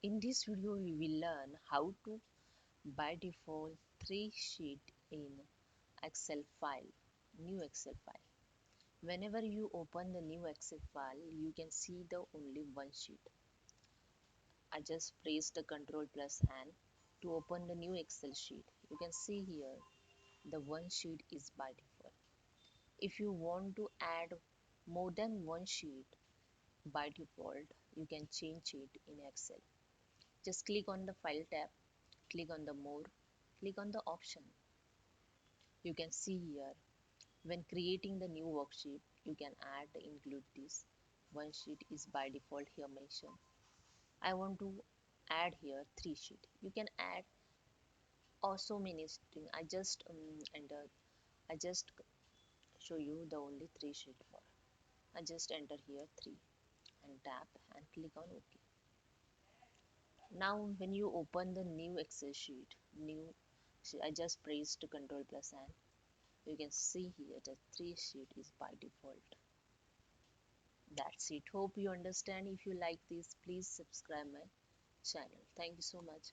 In this video, we will learn how to by default 3 sheet in Excel file, new Excel file. Whenever you open the new Excel file, you can see the only one sheet. I just press the Control plus N to open the new Excel sheet. You can see here the one sheet is by default. If you want to add more than one sheet by default, you can change it in Excel. Just click on the File tab, click on the More, click on the option. You can see here when creating the new worksheet, you can add include this. One sheet is by default here mentioned. I want to add here 3 sheet. You can add also many string. I just show you the only 3 sheet for. I just enter here 3 and tap and click on OK. Now when you open the new Excel sheet, I just pressed Control plus N. You can see here the 3 sheet is by default. That's it. Hope you understand. If you like this, please subscribe my channel. Thank you so much.